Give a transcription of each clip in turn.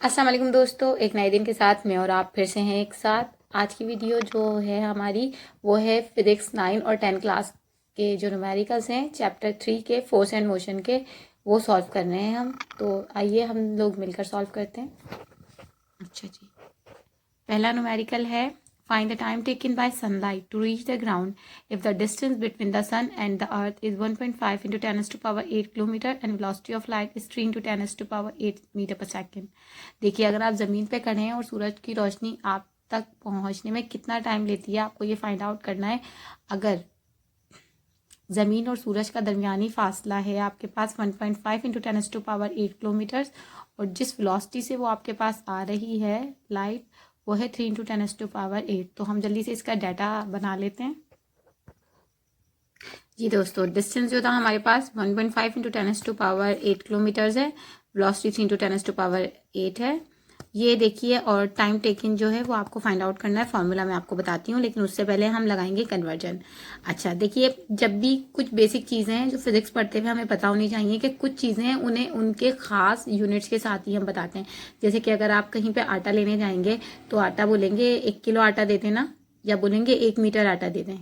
अस्सलाम वालेकुम दोस्तों, एक नए दिन के साथ मैं और आप फिर से हैं एक साथ। आज की वीडियो जो है हमारी वो है फिजिक्स 9 और 10 क्लास के जो न्यूमेरिकल्स हैं चैप्टर 3 के फोर्स एंड मोशन के, वो सॉल्व कर रहे हैं हम। तो आइए हम लोग मिलकर सॉल्व करते हैं। अच्छा जी, पहला न्यूमेरिकल है find the time taken by sunlight to reach the ground if the distance between the sun and the earth is 1.5 into 10⁻⁸ kilometre and velocity of light is 3 into 10⁻⁸ metre per second. देखिए, अगर आप ज़मीन पे खड़े हैं और सूरज की रोशनी आप तक पहुंचने में कितना टाइम लेती है, आपको ये फाइंड आउट करना है। अगर ज़मीन और सूरज का दरमियानी फासला है आपके पास 1.5 into 10⁸ किलोमीटर्स, और जिस वेलोसिटी से वो आपके पास आ रही है लाइट, वो है 3 into 10⁸। तो हम जल्दी से इसका डाटा बना लेते हैं। जी दोस्तों, डिस्टेंस जो था हमारे पास 1.5 into 10⁸ किलोमीटर्स है, वेलोसिटी 3 into 10⁸ है। ये देखिए, और टाइम टेकिंग जो है वो आपको फाइंड आउट करना है। फॉर्मूला मैं आपको बताती हूँ, लेकिन उससे पहले हम लगाएंगे कन्वर्जन। अच्छा देखिए, जब भी कुछ बेसिक चीज़ें हैं जो फिजिक्स पढ़ते हुए हमें पता होनी चाहिए कि कुछ चीज़ें हैं उन्हें उनके ख़ास यूनिट्स के साथ ही हम बताते हैं। जैसे कि अगर आप कहीं पर आटा लेने जाएंगे तो आटा बोलेंगे 1 किलो आटा दे देना, या बोलेंगे 1 मीटर आटा दे दें।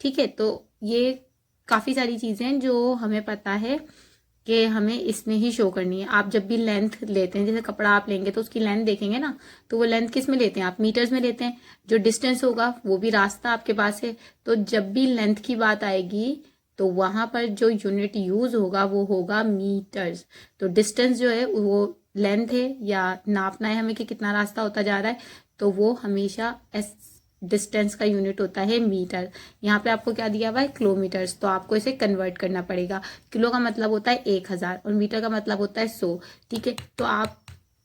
ठीक है, तो ये काफ़ी सारी चीज़ें हैं जो हमें पता है कि हमें इसमें ही शो करनी है। आप जब भी लेंथ लेते हैं, जैसे कपड़ा आप लेंगे तो उसकी लेंथ देखेंगे ना, तो वो लेंथ किस में लेते हैं, आप मीटर्स में लेते हैं। जो डिस्टेंस होगा वो भी रास्ता आपके पास है, तो जब भी लेंथ की बात आएगी तो वहाँ पर जो यूनिट यूज़ होगा वो होगा मीटर्स। तो डिस्टेंस जो है वो लेंथ है, या नापना है हमें कि कितना रास्ता होता जा रहा है, तो वो हमेशा डिस्टेंस का यूनिट होता है मीटर। यहाँ पे आपको क्या दिया हुआ है, किलोमीटर्स, तो आपको इसे कन्वर्ट करना पड़ेगा। किलो का मतलब होता है 1000 और मीटर का मतलब होता है 100। ठीक है, तो आप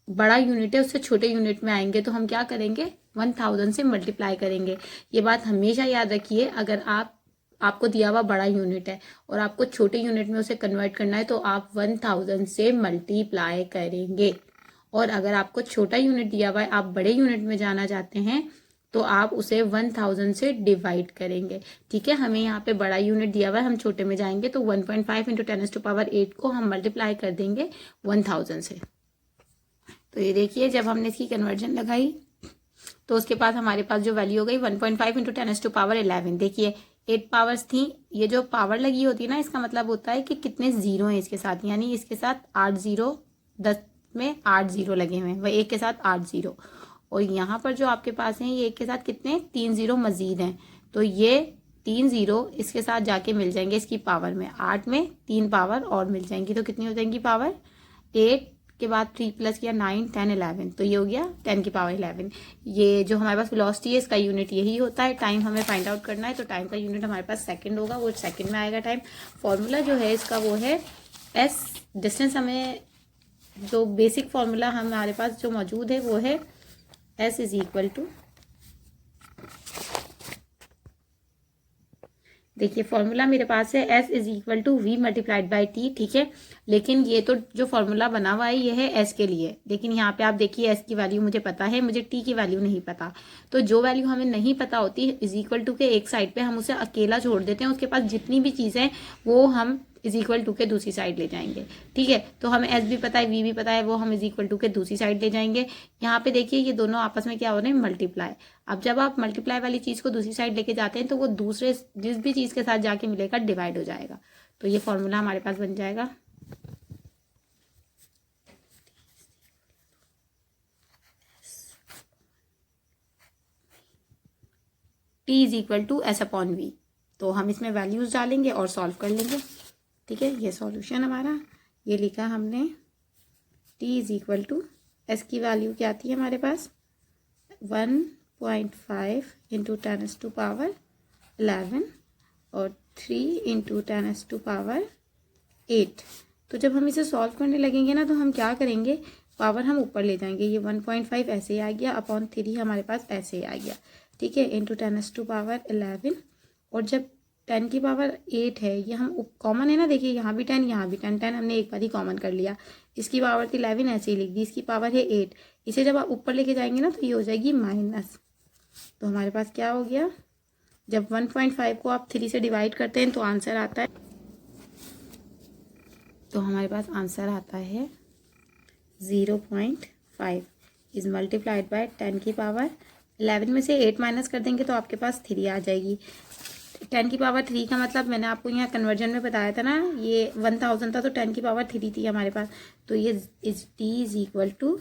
बड़ा यूनिट है उससे छोटे यूनिट में आएंगे तो हम क्या करेंगे, 1000 से मल्टीप्लाई करेंगे। ये बात हमेशा याद रखिए। अगर आपको दिया हुआ बड़ा यूनिट है और आपको छोटे यूनिट में उसे कन्वर्ट करना है तो आप 1000 से मल्टीप्लाई करेंगे। और अगर आपको छोटा यूनिट दिया हुआ है, आप बड़े यूनिट में जाना चाहते हैं, तो आप उसे 1000 से डिवाइड करेंगे। ठीक है, हमें यहाँ पे बड़ा यूनिट दिया हुआ है, हम छोटे में जाएंगे तो 1.5 into 10⁸ को हम मल्टीप्लाई कर देंगे 1000 से। तो ये देखिए, जब हमने इसकी कन्वर्जन लगाई तो उसके बाद हमारे पास जो वैल्यू हो गई 1.5 into 10⁻11। देखिए 8 पावर्स थी। ये जो पावर लगी होती है ना, इसका मतलब होता है कि कितने जीरो हैं इसके साथ, यानी इसके साथ 8 जीरो, 10 में 8 जीरो लगे हुए हैं, वह एक के साथ 8 जीरो। और यहाँ पर जो आपके पास हैं ये एक के साथ कितने, 3 जीरो मजीद हैं, तो ये 3 जीरो इसके साथ जाके मिल जाएंगे इसकी पावर में। 8 में 3 पावर और मिल जाएंगी, तो कितनी हो जाएंगी पावर, 8 के बाद 3 प्लस किया 9 10 11, तो ये हो गया 10 की पावर 11। ये जो हमारे पास वेलोसिटी है इसका यूनिट यही होता है। टाइम हमें फाइंड आउट करना है तो टाइम का यूनिट हमारे पास सेकंड होगा, वो सेकंड में आएगा टाइम। फॉर्मूला जो है इसका वो है एस। डिस्टेंस हमें जो बेसिक फॉर्मूला हमारे पास जो मौजूद है वो है एस इज इक्वल टू, देखिए फॉर्मूला मेरे पास है S is equal to V multiplied by T. ठीक है, लेकिन ये तो जो फॉर्मूला बना हुआ है ये है एस के लिए, लेकिन यहाँ पे आप देखिए एस की वैल्यू मुझे पता है, मुझे टी की वैल्यू नहीं पता। तो जो वैल्यू हमें नहीं पता होती इज इक्वल टू के एक साइड पे हम उसे अकेला छोड़ देते हैं, उसके पास जितनी भी चीज़ें वो हम इज इक्वल टू के दूसरी साइड ले जाएंगे। ठीक है, तो हमें एस भी पता है, वी भी पता है, वो हम इज इक्वल टू के दूसरी साइड ले जाएंगे। यहाँ पे देखिए ये दोनों आपस में क्या हो रहे हैं, मल्टीप्लाई। अब जब आप मल्टीप्लाई वाली चीज़ को दूसरी साइड लेके जाते हैं तो वो दूसरे जिस भी चीज़ के साथ जाके मिलेगा डिवाइड हो जाएगा। तो ये फॉर्मूला हमारे पास बन जाएगा T is equal to S upon V. तो हम इसमें वैल्यूज डालेंगे और सॉल्व कर लेंगे। ठीक है, ये सॉल्यूशन हमारा, ये लिखा हमने T is equal to S की वैल्यू क्या आती है हमारे पास 1.5 इंटू 10⁻11 और 3 इंटू 10⁻8। तो जब हम इसे सॉल्व करने लगेंगे ना तो हम क्या करेंगे, पावर हम ऊपर ले जाएंगे। ये 1.5 ऐसे ही आ गया, अपॉन 3 हमारे पास ऐसे ही आ गया। ठीक है, इंटू 10⁻11, और जब 10 की पावर 8 है, ये हम कॉमन है ना, देखिए यहाँ भी 10 यहाँ भी 10, 10 हमने एक बार ही कॉमन कर लिया। इसकी पावर थी 11 ऐसे ही लिख दी, इसकी पावर है 8। इसे जब आप ऊपर लेके जाएंगे ना तो ये हो जाएगी माइनस। तो हमारे पास क्या हो गया, जब 1.5 को आप 3 से डिवाइड करते हैं तो आंसर आता है, तो हमारे पास आंसर आता है 0.5। 5 इज़ मल्टीप्लाइड बाय 10 की पावर 11 में से 8 माइनस कर देंगे तो आपके पास 3 आ जाएगी। 10 की पावर 3 का मतलब मैंने आपको यहाँ कन्वर्जन में बताया था ना, ये 1000 था तो 10 की पावर 3 थी हमारे पास, तो ये is t is equal to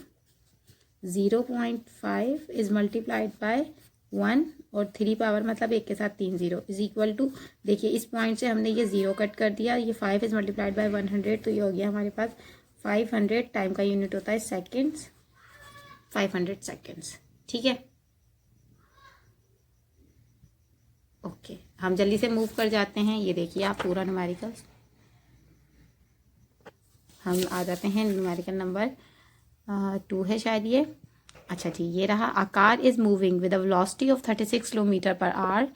0.5 is multiplied by 1 और 3 पावर मतलब एक के साथ 3 0 इज इक्वल टू, देखिए इस पॉइंट से हमने ये 0 कट कर दिया, ये 5 इज मल्टीप्लाइड बाय 100 तो ये हो गया हमारे पास 500। टाइम का यूनिट होता है सेकेंड्स, 500 सेकेंड्स। ठीक है, ओके हम जल्दी से मूव कर जाते हैं। ये देखिए आप पूरा न्यूमेरिकल्स, हम आ जाते हैं न्यूमेरिकल नंबर 2 है शायद ये। अच्छा जी, ये रहा। A car is moving with a velocity of 36 kilometre per hour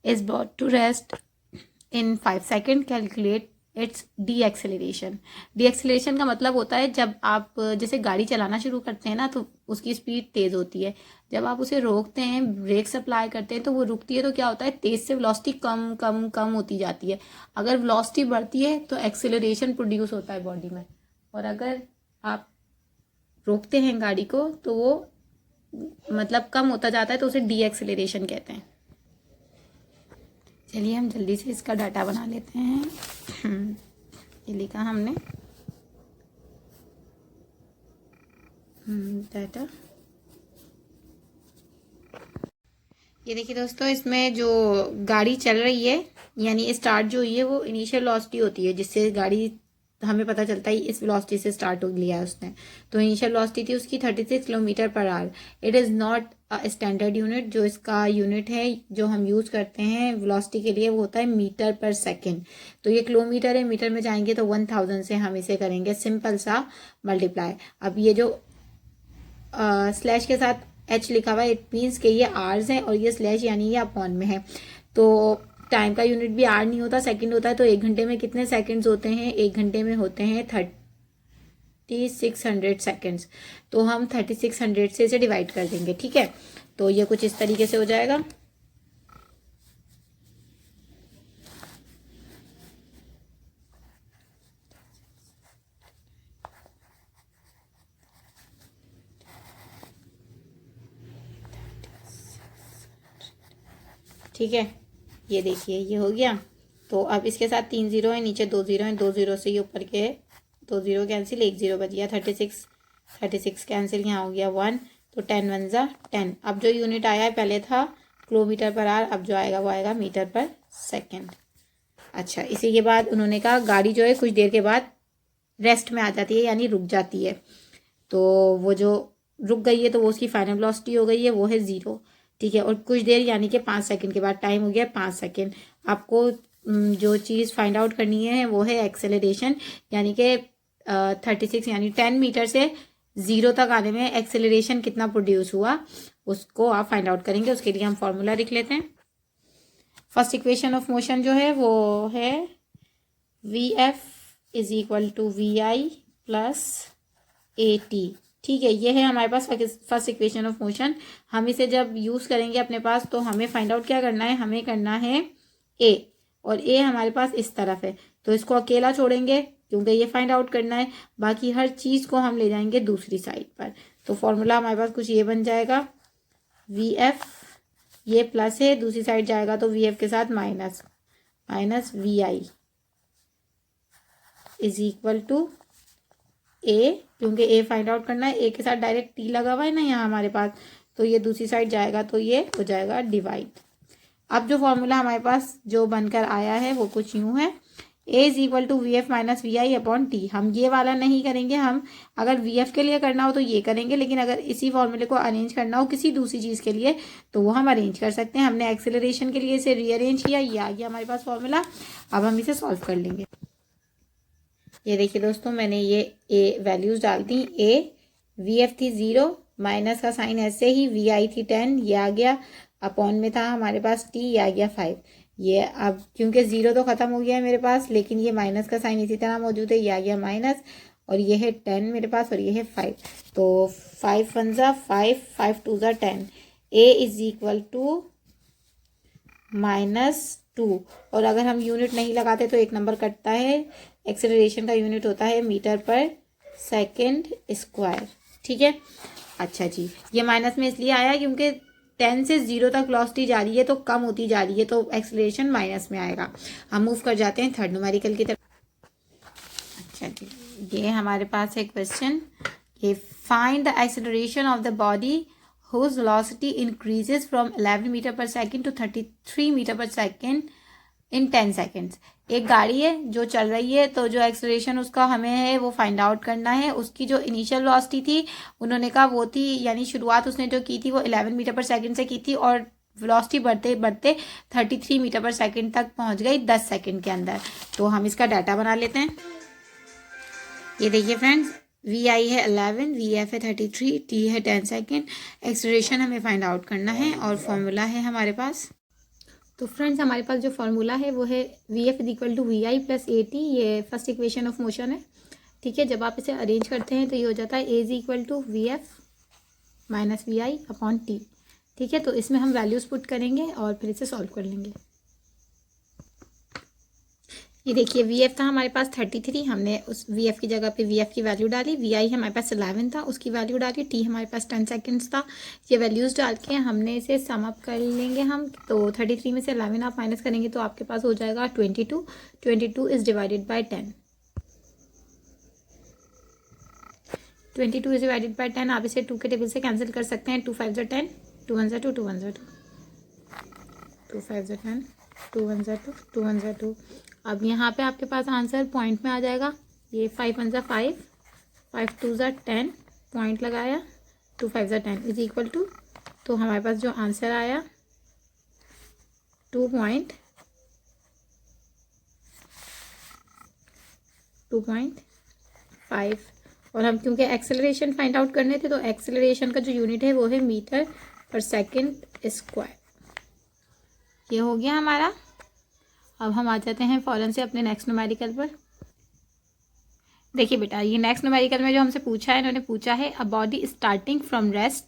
is brought to rest in 5 second. Calculate its the acceleration. The acceleration का मतलब होता है जब आप जैसे गाड़ी चलाना शुरू करते हैं ना तो उसकी स्पीड तेज़ होती है, जब आप उसे रोकते हैं, ब्रेक अप्लाई करते हैं तो वो रुकती है, तो क्या होता है तेज़ से वेलोसिटी कम कम कम होती जाती है। अगर वेलोसिटी बढ़ती है तो एक्सेलरेशन प्रोड्यूस होता है बॉडी में, और अगर आप रोकते हैं गाड़ी को तो वो मतलब कम होता जाता है, तो उसे डी एक्सेलरेशन कहते हैं। चलिए हम जल्दी से इसका डाटा बना लेते हैं। ये लिखा हमने डाटा। ये देखिए दोस्तों, इसमें जो गाड़ी चल रही है यानी स्टार्ट जो हुई है वो इनिशियल वेलोसिटी होती है, जिससे गाड़ी हमें पता चलता है इस वेलोसिटी से स्टार्ट हो लिया है उसने। तो इनिशियल वेलोसिटी थी उसकी 36 kilometre per our. It is not a standard unit. जो इसका यूनिट है जो हम यूज़ करते हैं वेलोसिटी के लिए वो होता है मीटर पर सेकेंड। तो ये किलोमीटर है, मीटर में जाएंगे तो 1000 से हम इसे करेंगे सिंपल सा मल्टीप्लाई। अब ये जो स्लैश के साथ h लिखा हुआ है इट मीन्स कि ये आवर्स है, और ये स्लैश यानी ये अपॉन में है। तो टाइम का यूनिट भी आवर नहीं होता, सेकंड होता है। तो 1 घंटे में कितने सेकंड्स होते हैं? 1 घंटे में होते हैं 3600 सेकंड्स। तो हम 3600 से इसे डिवाइड कर देंगे। ठीक है, तो ये कुछ इस तरीके से हो जाएगा। ठीक है, ये देखिए ये हो गया। तो अब इसके साथ 3 0 है, नीचे 2 0 है, 2 0 से ये ऊपर के 2 0 कैंसिल, 1 0 बच गया। 36 कैंसिल, यहाँ हो गया 1, तो 10 1 जा 10। अब जो यूनिट आया है पहले था किलोमीटर पर आवर, अब जो आएगा वो आएगा मीटर पर सेकेंड। अच्छा, इसी के बाद उन्होंने कहा गाड़ी जो है कुछ देर के बाद रेस्ट में आ जाती है यानी रुक जाती है। तो वो जो रुक गई है तो वो उसकी फाइनल वेलोसिटी हो गई है, वो है 0। ठीक है, और कुछ देर यानी कि 5 सेकंड के बाद टाइम हो गया 5 सेकंड। आपको जो चीज़ फाइंड आउट करनी है वो है एक्सेलरेशन, यानी कि 36 यानी 10 मीटर से 0 तक आने में एक्सेलरेशन कितना प्रोड्यूस हुआ उसको आप फाइंड आउट करेंगे। उसके लिए हम फॉर्मूला लिख लेते हैं। फर्स्ट इक्वेशन ऑफ मोशन जो है वो है VF is equal to VI plus AT। ठीक है, ये है हमारे पास फर्स्ट इक्वेशन ऑफ मोशन। हम इसे जब यूज़ करेंगे अपने पास तो हमें फाइंड आउट क्या करना है, हमें करना है A, और A हमारे पास इस तरफ है तो इसको अकेला छोड़ेंगे क्योंकि ये फाइंड आउट करना है। बाकी हर चीज़ को हम ले जाएंगे दूसरी साइड पर। तो फॉर्मूला हमारे पास कुछ ये बन जाएगा, VF ये प्लस है, दूसरी साइड जाएगा तो VF के साथ minus VI is equal to A, क्योंकि A फाइंड आउट करना है। A के साथ डायरेक्ट T लगा हुआ है ना यहाँ हमारे पास, तो ये दूसरी साइड जाएगा तो ये हो जाएगा डिवाइड। अब जो फॉर्मूला हमारे पास जो बनकर आया है वो कुछ यूँ है, A is equal to VF minus VI upon T। हम ये वाला नहीं करेंगे, हम अगर VF के लिए करना हो तो ये करेंगे, लेकिन अगर इसी फॉर्मूले को अरेंज करना हो किसी दूसरी चीज़ के लिए तो वो हम अरेंज कर सकते हैं। हमने एक्सेलरेशन के लिए इसे रीअरेंज किया, ये आ गया हमारे पास फॉर्मूला। अब हम इसे सॉल्व कर लेंगे। ये देखिए दोस्तों, मैंने ये A वैल्यूज़ डाल दी। A VF थी 0, माइनस का साइन ऐसे ही, VI थी 10, ये आ गया, अपॉन में था हमारे पास T, ये आ गया 5। ये अब क्योंकि 0 तो ख़त्म हो गया है मेरे पास, लेकिन ये माइनस का साइन इसी तरह मौजूद है, ये आ गया माइनस, और ये है 10 मेरे पास, और ये है 5। तो 5 1 जा 5, 5 2 जा 10। A इज इक्वल टू -2, और अगर हम यूनिट नहीं लगाते तो एक नंबर कटता है। एक्सेलरेशन का यूनिट होता है मीटर पर सेकेंड स्क्वायर। ठीक है। अच्छा जी, ये माइनस में इसलिए आया क्योंकि 10 से 0 तक वेलोसिटी जा रही है तो कम होती जा रही है, तो एक्सेलरेशन माइनस में आएगा। हम मूव कर जाते हैं थर्ड न्यूमेरिकल की तरफ। अच्छा जी, ये हमारे पास है क्वेश्चन, ये find the acceleration of the body whose velocity increases from 11 metre per second to 33 metre per second in 10 seconds. एक गाड़ी है जो चल रही है, तो जो एक्सेलरेशन उसका हमें है वो फाइंड आउट करना है। उसकी जो इनिशियल वेलोसिटी थी उन्होंने कहा वो थी, यानी शुरुआत उसने जो की थी वो 11 मीटर पर सेकेंड से की थी, और वेलोसिटी बढ़ते बढ़ते 33 मीटर पर सेकेंड तक पहुंच गई 10 सेकेंड के अंदर। तो हम इसका डाटा बना लेते हैं। ये देखिए फ्रेंड्स, वी आई है 11, वी एफ है 33, टी है 10 सेकेंड। एक्सेलरेशन हमें फाइंड आउट करना है और फॉर्मूला है हमारे पास। तो फ्रेंड्स हमारे पास जो फॉर्मूला है वो है V F is equal to V I plus A T. ये फर्स्ट इक्वेशन ऑफ मोशन है, ठीक है। जब आप इसे अरेंज करते हैं तो ये हो जाता है A is equal to V F minus V I upon T, ठीक है। तो इसमें हम वैल्यूज़ पुट करेंगे और फिर इसे सॉल्व कर लेंगे। ये देखिए, वी एफ था हमारे पास 33, हमने उस वी एफ की जगह पे वी एफ की वैल्यू डाली। वी आई हमारे पास 11 था, उसकी वैल्यू डाली। टी हमारे पास 10 सेकेंड्स था। ये वैल्यूज़ डाल के हमने इसे सम अप कर लेंगे हम। तो 33 में से 11 आप माइनस करेंगे तो आपके पास हो जाएगा 22। 22 is divided by 10। 22 is divided by 10। आप इसे 2 के टेबल से कैंसिल कर सकते हैं। 2 5 ज़ा 10, 2 1 ज़ा 2, 2 1 ज़ा 2, 2 5 ज़ा 10, 2 1 ज़ा 2, 2 1 ज़ा 2। अब यहाँ पे आपके पास आंसर पॉइंट में आ जाएगा। ये 5 1 ज़ा 5, 5 2 ज़ा 10, पॉइंट लगाया, 2 5 ज़ा 10 इज इक्वल टू, तो हमारे पास जो आंसर आया 2.5। और हम क्योंकि एक्सेलरेशन फाइंड आउट करने थे तो एक्सेलरेशन का जो यूनिट है वो है मीटर पर सेकेंड स्क्वायर। ये हो गया हमारा। अब हम आ जाते हैं फ़ौरन से अपने नेक्स्ट न्यूमेरिकल पर। देखिए बेटा, ये नेक्स्ट न्यूमेरिकल में जो हमसे पूछा है, इन्होंने पूछा है a body starting from rest,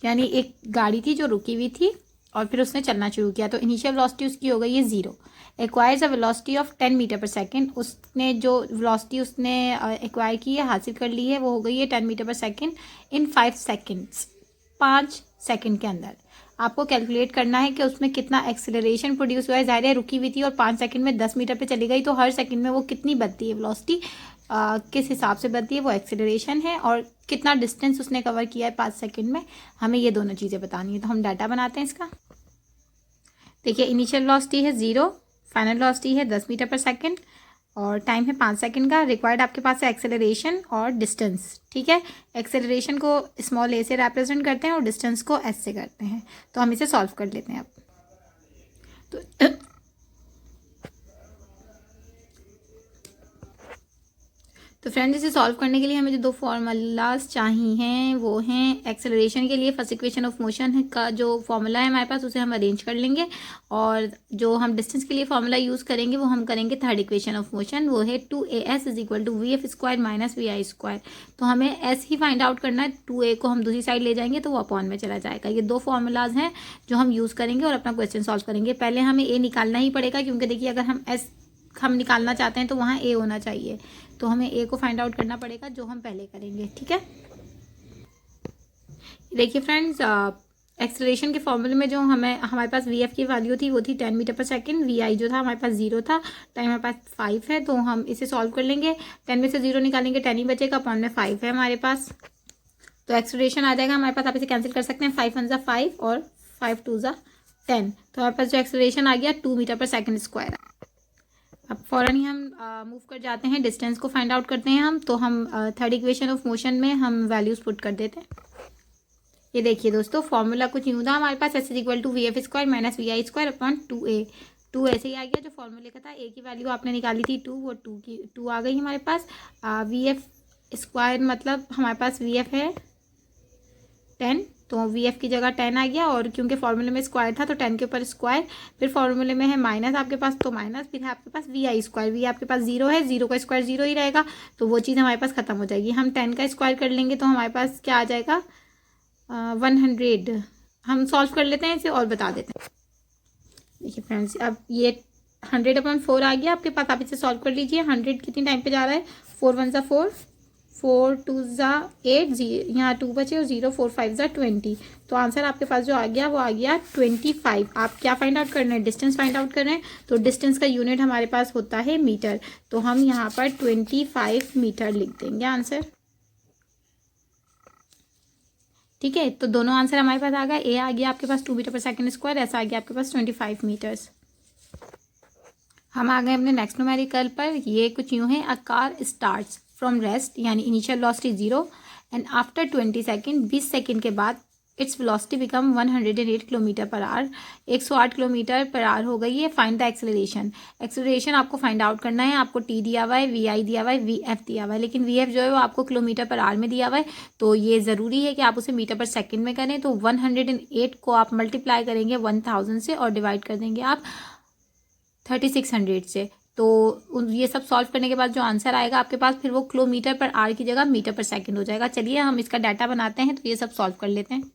यानी एक गाड़ी थी जो रुकी हुई थी और फिर उसने चलना शुरू किया। तो इनिशियल वेलोसिटी उसकी हो गई है 0। Acquires a velocity of 10 metre per second. उसने जो वेलोसिटी उसने एक्वायर की है, हासिल कर ली है, वो हो गई है 10 metre per second in 5 seconds, 5 second के अंदर। आपको कैलकुलेट करना है कि उसमें कितना एक्सेलरेशन प्रोड्यूस हुआ है। ज़ाहिर है रुकी हुई थी और 5 सेकंड में 10 मीटर पे चली गई, तो हर सेकंड में वो कितनी बढ़ती है वेलोसिटी, किस हिसाब से बढ़ती है, वो एक्सेलरेशन है। और कितना डिस्टेंस उसने कवर किया है 5 सेकंड में, हमें ये दोनों चीज़ें बतानी है। तो हम डाटा बनाते हैं इसका। देखिए, इनिशियल वेलोसिटी है 0, फाइनल वेलोसिटी है 10 मीटर पर सेकेंड और टाइम है 5 सेकंड का। रिक्वायर्ड आपके पास है एक्सेलरेशन और डिस्टेंस, ठीक है। एक्सेलरेशन को स्मॉल ए से रिप्रेजेंट करते हैं और डिस्टेंस को एस से करते हैं। तो हम इसे सॉल्व कर लेते हैं अब। तो फ्रेंड्स, इसे सॉल्व करने के लिए हमें जो 2 फार्मूलाज चाहिए हैं वो हैं एक्सेलरेशन के लिए फर्स्ट इक्वेशन ऑफ मोशन का जो फार्मूला है हमारे पास, उसे हम अरेंज कर लेंगे। और जो हम डिस्टेंस के लिए फार्मूला यूज़ करेंगे वो हम करेंगे थर्ड इक्वेशन ऑफ मोशन, वो है 2as is equal to V F square minus V I square. तो हमें एस ही फाइंड आउट करना है। 2a को हम दूसरी साइड ले जाएंगे तो वो अपॉन में चला जाएगा। ये 2 फार्मूलाज हैं जो हम यूज़ करेंगे और अपना क्वेश्चन सॉल्व करेंगे। पहले हमें ए निकालना ही पड़ेगा, क्योंकि देखिए अगर हम निकालना चाहते हैं तो वहाँ ए होना चाहिए। तो हमें ए को फाइंड आउट करना पड़ेगा, जो हम पहले करेंगे, ठीक है। देखिए फ्रेंड्स, एक्सेलरेशन के फॉर्मूले में जो हमारे पास वी एफ की वैल्यू थी वो थी 10 मीटर पर सेकेंड। वी आई जो था हमारे पास 0 था, टाइम हमारे पास 5 है। तो हम इसे सॉल्व कर लेंगे। 10 में से 0 निकालेंगे, 10 ही बचेगा, अपॉन में 5 है हमारे पास। तो एक्सेलरेशन आ जाएगा हमारे पास, आप इसे कैंसिल कर सकते हैं। 5 1 ज़ा 5 और 5 2 ज़ा 10। तो हमारे पास जो एक्सेलरेशन आ गया 2 मीटर पर सेकेंड स्क्वायर। अब फ़ौरन ही हम मूव कर जाते हैं, डिस्टेंस को फाइंड आउट करते हैं हम। तो हम थर्ड इक्वेशन ऑफ मोशन में हम वैल्यूज़ पुट कर देते हैं। ये देखिए दोस्तों, फॉर्मूला कुछ यूँ था हमारे पास, S is equal to V F square minus V I square upon 2a। 2 ऐसे ही आ गया जो फॉर्मूले का था। ए की वैल्यू आपने निकाली थी 2, वो 2 आ गई हमारे पास। वी एफ स्क्वायर मतलब हमारे पास वी एफ है 10, तो वी एफ की जगह 10 आ गया। और क्योंकि फॉर्मूले में स्क्वायर था तो 10 के ऊपर स्क्वायर, फिर फॉर्मूले में है माइनस आपके पास, तो माइनस, फिर है आपके पास वी आई स्क्वायर। वी आपके पास 0 है, 0 का स्क्वायर 0 ही रहेगा, तो वो चीज़ हमारे पास खत्म हो जाएगी। हम 10 का स्क्वायर कर लेंगे तो हमारे पास क्या आ जाएगा, 100। हम सॉल्व कर लेते हैं इसे और बता देते हैं। देखिए फ्रेंड्स, अब ये 100/4 आ गया आपके पास, आप इसे सॉल्व कर लीजिए। 100 कितनी टाइम पे जा रहा है, 4 1 ज़ा 4, 4 2 ज़ा 8, यहाँ 2 बचे और 0 4 5 ज़ा 20। तो आंसर आपके पास जो आ गया वो आ गया 25। आप क्या फाइंड आउट कर रहे हैं? डिस्टेंस फाइंड आउट कर रहे हैं। तो डिस्टेंस का यूनिट हमारे पास होता है मीटर, तो हम यहाँ पर 25 मीटर लिख देंगे आंसर। ठीक है, तो दोनों आंसर हमारे पास आ गया। ए आ गया आपके पास 2 मीटर पर सेकेंड स्क्वायर, ऐसा आ गया आपके पास 25 मीटर्स। हम आ गए अपने नेक्स्ट न्यूमेरिकल पर। ये कुछ यूँ है, a car starts from rest यानी initial velocity 0 and after 20 second, 20 second के बाद its velocity become 108 kilometre per hour, 108 kilometre per hour हो गई है। Find the acceleration. एक्सेलरेशन आपको फाइंड आउट करना है। आपको टी दिया हुआ है, वी आई दिया हुआ है, वी एफ दिया हुआ है, लेकिन वी एफ जो है वो आपको किलोमीटर पर आवर में दिया हुआ है, तो ये ज़रूरी है कि आप उसे मीटर पर सेकेंड में करें। तो 108 को आप मल्टीप्लाई करेंगे 1000 से और डिवाइड कर देंगे आप 3600 से। तो ये सब सॉल्व करने के बाद जो आंसर आएगा आपके पास, फिर वो किलोमीटर पर आवर की जगह मीटर पर सेकंड हो जाएगा। चलिए हम इसका डाटा बनाते हैं, तो ये सब सॉल्व कर लेते हैं।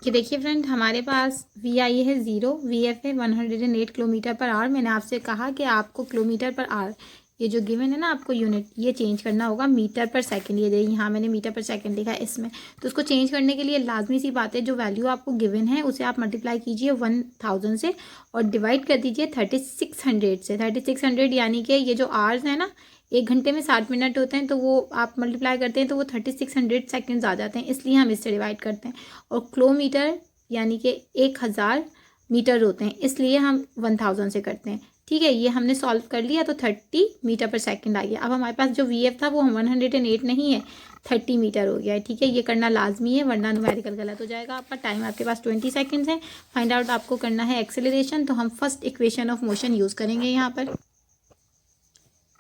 ये देखिए फ्रेंड, हमारे पास वी आई है 0, वी एफ है 108 किलोमीटर पर आवर। मैंने आपसे कहा कि आपको किलोमीटर पर आवर, ये जो गिवन है ना आपको यूनिट, ये चेंज करना होगा मीटर पर सेकंड। ये देखिए यहाँ मैंने मीटर पर सेकंड लिखा है इसमें। तो उसको चेंज करने के लिए लाजमी सी बात है, जो वैल्यू आपको गिवन है उसे आप मल्टीप्लाई कीजिए 1000 से और डिवाइड कर दीजिए 3600 से। 3600 यानी कि ये जो आवर्स है ना, 1 घंटे में 60 मिनट होते हैं, तो वो आप मल्टीप्लाई करते हैं तो वो 3600 सेकेंड्स आ जाते हैं, इसलिए हम इससे डिवाइड करते हैं। और किलोमीटर यानी कि 1000 मीटर होते हैं, इसलिए हम 1000 से करते हैं। ठीक है, ये हमने सॉल्व कर लिया, तो 30 मीटर पर सेकंड आ गया। अब हमारे पास जो वी एफ था वो 108 नहीं है, 30 मीटर हो गया है। ठीक है, ये करना लाजमी है वरना न्यूमेरिकल गलत हो जाएगा आपका। टाइम आपके पास 20 सेकंड्स है। फाइंड आउट आपको करना है एक्सेलरेशन, तो हम first equation of motion use करेंगे यहाँ पर।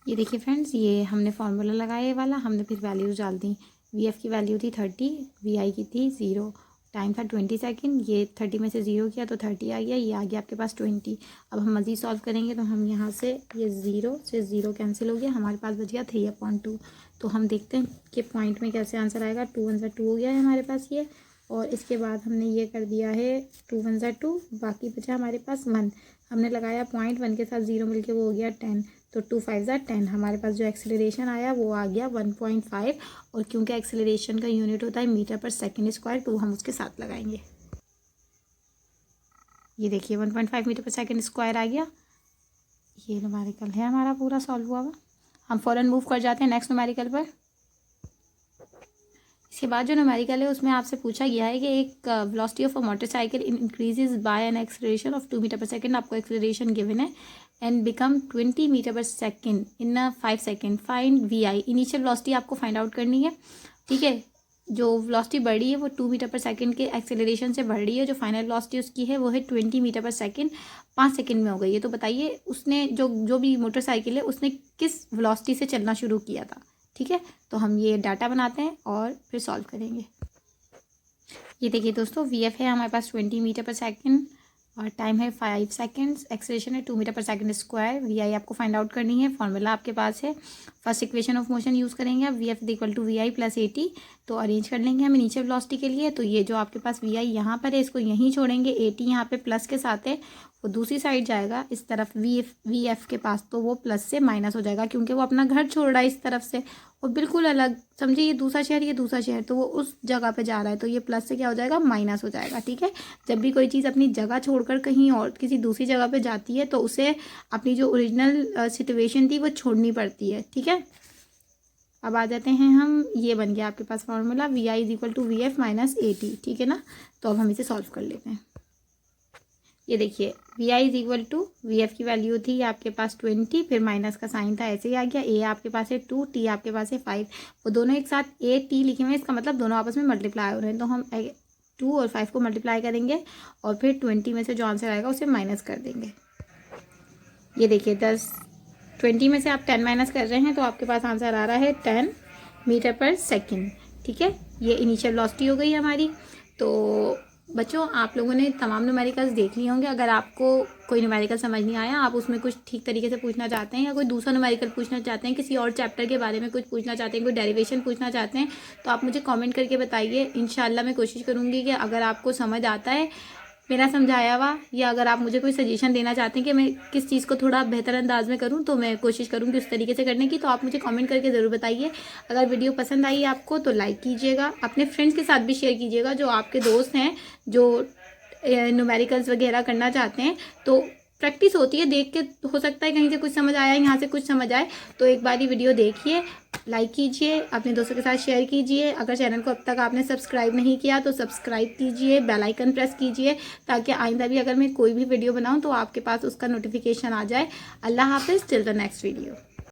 ये देखिए फ्रेंड्स, ये हमने फार्मूला लगाया ये वाला, हमने फिर वैल्यूज डाल दी। वी एफ की वैल्यू थी 30, वी आई की थी 0, टाइम था 20 सेकेंड। ये 30 में से 0 किया तो 30 आ गया, ये आ गया आपके पास 20। अब हम मज़ीद सॉल्व करेंगे, तो हम यहाँ से ये 0 से 0 कैंसिल हो गया, हमारे पास बच गया 3/2। तो हम देखते हैं कि पॉइंट में कैसे आंसर आएगा। 2 1 2 हो गया है हमारे पास ये, और इसके बाद हमने ये कर दिया है 2 1 2, बाकी बचा हमारे पास 1। हमने लगाया पॉइंट, 1 के साथ 0 मिलके वो हो गया 10, तो 2 5 10। हमारे पास जो एक्सेलरेशन आया वो आ गया 1.5, और क्योंकि एक्सेलरेशन का यूनिट होता है मीटर पर सेकेंड स्क्वायर, तो हम उसके साथ लगाएंगे। ये देखिए 1.5 मीटर पर सेकेंड स्क्वायर आ गया। ये न्यूमेरिकल है हमारा पूरा सॉल्व हुआ हुआ। हम फ़ौरन मूव कर जाते हैं नेक्स्ट न्यूमेरिकल पर। इसके बाद जो न्यूमेरिकल है उसमें आपसे पूछा गया है कि एक velocity of a motorcycle increases by an acceleration of 2 metre per second. आपको एक्सेलरेशन गिवन है and become 20 metre per second in 5 second. Find V I. Initial velocity आपको फाइंड आउट करनी है। ठीक है, जो वेलोसिटी बढ़ रही है वो 2 मीटर पर सेकेंड के एक्सेलरेशन से बढ़ रही है। जो फाइनल वेलोसिटी उसकी है वो है 20 मीटर पर सेकेंड, 5 सेकेंड में हो गई है। तो बताइए उसने जो भी मोटरसाइकिल है उसने किस वेलोसिटी से चलना शुरू किया था। ठीक है, तो हम ये डाटा बनाते हैं और फिर सॉल्व करेंगे। ये देखिए दोस्तों, वी एफ है हमारे पास 20 मीटर पर सेकेंड और टाइम है 5 सेकेंड्स। एक्सेलरेशन है 2 metre per second square. We आई आपको फाइंड आउट करनी है, फॉर्मूला आपके पास है। First equation of motion use करेंगे आप, V F equal to V I plus 80। तो अरेंज कर लेंगे हम इनिशियल वेलोसिटी के लिए। तो ये जो आपके पास वी आई यहाँ पर है इसको यहीं छोड़ेंगे, 80 यहाँ पे प्लस के साथ है, वो दूसरी साइड जाएगा इस तरफ वी एफ के पास, तो वो प्लस से माइनस हो जाएगा क्योंकि वो अपना घर छोड़ रहा है इस तरफ से, और बिल्कुल अलग समझिए, ये दूसरा शहर ये दूसरा शहर, तो वो उस जगह पे जा रहा है, तो ये प्लस से क्या हो जाएगा, माइनस हो जाएगा। ठीक है, जब भी कोई चीज़ अपनी जगह छोड़कर कहीं और किसी दूसरी जगह पे जाती है तो उसे अपनी जो ओरिजिनल सिचुएशन थी वो छोड़नी पड़ती है। ठीक है, अब आ जाते हैं हम, ये बन गया आपके पास formula, V I is equal to V F minus 80। ठीक है ना, तो अब हम इसे सॉल्व कर लेते हैं। ये देखिए V I is equal to, V F की वैल्यू थी आपके पास 20, फिर माइनस का साइन था ऐसे ही आ गया। ए आपके पास है 2, टी आपके पास है 5, वो दोनों एक साथ ए टी लिखे हुए हैं, इसका मतलब दोनों आपस में मल्टीप्लाई हो रहे हैं। तो हम 2 और 5 को मल्टीप्लाई करेंगे और फिर 20 में से जो आंसर आएगा उसे माइनस कर देंगे। ये देखिए 20 में से आप 10 माइनस कर रहे हैं तो आपके पास आंसर आ रहा है 10 मीटर पर सेकेंड। ठीक है, ये इनिशियल वेलोसिटी हो गई हमारी। तो बच्चों आप लोगों ने तमाम न्यूमेरिकल्स देख लिए होंगे। अगर आपको कोई न्यूमेरिकल समझ नहीं आया, आप उसमें कुछ ठीक तरीके से पूछना चाहते हैं या कोई दूसरा न्यूमेरिकल पूछना चाहते हैं, किसी और चैप्टर के बारे में कुछ पूछना चाहते हैं, कोई डेरिवेशन पूछना चाहते हैं, तो आप मुझे कमेंट करके बताइए। इंशाल्लाह मैं कोशिश करूँगी कि अगर आपको समझ आता है मेरा समझाया हुआ, या अगर आप मुझे कोई सजेशन देना चाहते हैं कि मैं किस चीज़ को थोड़ा बेहतर अंदाज में करूं, तो मैं कोशिश करूंगी उस तरीके से करने की। तो आप मुझे कमेंट करके ज़रूर बताइए। अगर वीडियो पसंद आई आपको तो लाइक कीजिएगा, अपने फ्रेंड्स के साथ भी शेयर कीजिएगा जो आपके दोस्त हैं, जो न्यूमेरिकल्स वगैरह करना चाहते हैं। तो प्रैक्टिस होती है, देख के हो सकता है कहीं से कुछ समझ आया, यहाँ से कुछ समझ आए। तो एक बार ही वीडियो देखिए, लाइक कीजिए, अपने दोस्तों के साथ शेयर कीजिए। अगर चैनल को अब तक आपने सब्सक्राइब नहीं किया तो सब्सक्राइब कीजिए, बेल आइकन प्रेस कीजिए, ताकि आइंदा भी अगर मैं कोई भी वीडियो बनाऊं तो आपके पास उसका नोटिफिकेशन आ जाए। अल्लाह हाफिज़, टिल द नेक्स्ट वीडियो।